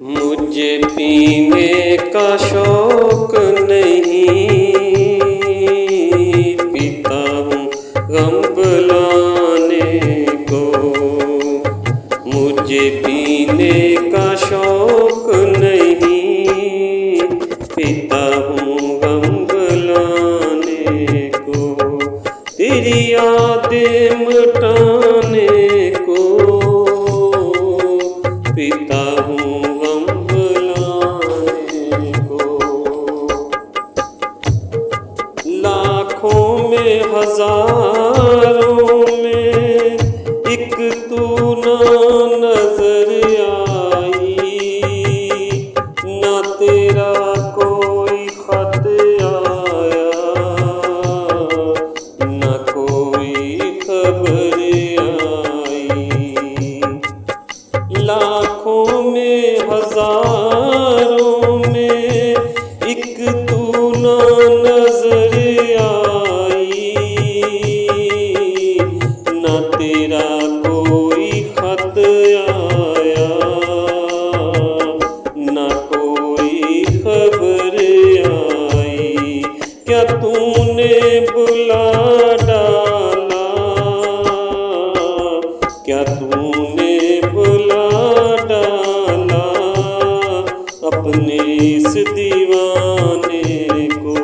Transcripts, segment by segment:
मुझे पीने का शौक नहीं, पीता हूँ गम बुलाने को। मुझे पीने का शौक नहीं, पीता हूँ गम बुलाने को। तेरी यादें मिटाने को पीता हूँ गम बुलाने को। लाखों में हजारों में एक तू ना नजर आई, ना तेरा कोई खत आया, ना कोई खबर आई। लाखों में हजारों में एक तू ना नजर आई, ना तेरा कोई खत आया, ना कोई खबर आई। क्या तूने बुला डाला, क्या तूने बुला डाला अपने इस दीवाने को।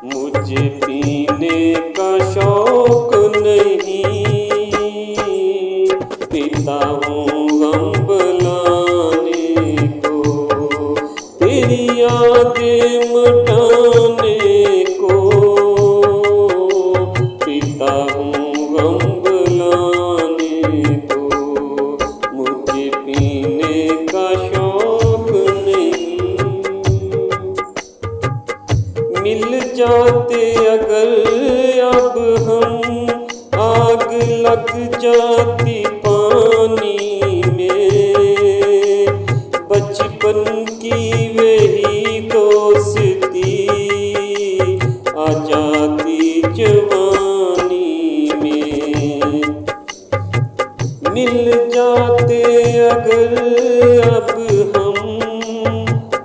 मुझे पीने का शौक नहीं, पीता हूँ गम बुलाने को। तेरी यादें मिटाने को पीता हूँ गम बुलाने को। मुझे पीने का शौक नहीं। मिल जाते अगर अब हम, आग लग जाती पानी में। बचपन की वही दोस्ती आ जाती जवानी में। मिल जाते अगर अब हम,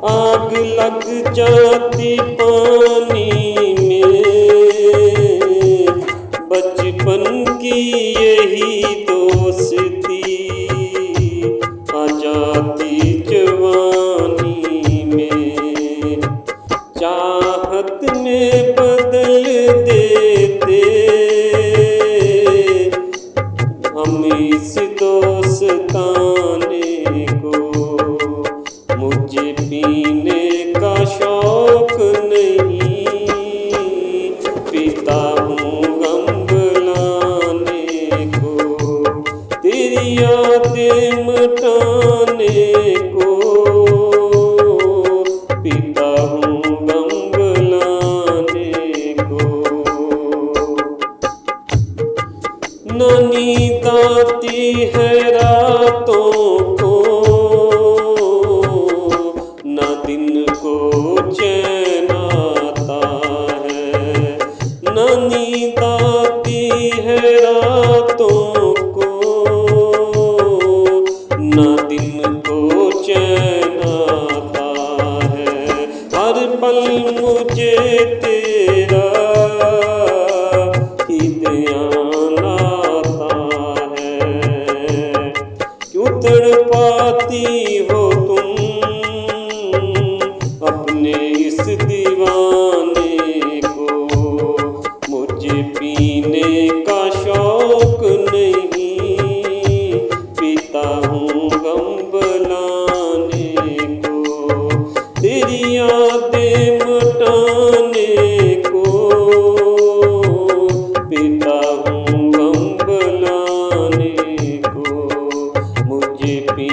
आग लग जाती पानी में। बचपन की यही दोस्ती आ जाती जवानी में। चाहत में बदल देते हम इस दोस्ताने को। मुझे पीने का शौक नहीं, पीता हूँ गम बुलाने को। तेरी यादें मिटाने को पीता हूँ गम बुलाने को। ना नींद आती है रातों को, ना दिन को चैन आता है। ना नींद आती है रातों को, ना दिन को चैन आता है। हर पल मुझे तेरा ही ध्यान आता है। क्यों तड़पाती हो तुम अपने इस दीवाने को। मुझे पीने का शौक नहीं, पीता हूँ गम बुलाने को। तेरी यादें मिटाने को पीता हूँ गम बुलाने को। मुझे पी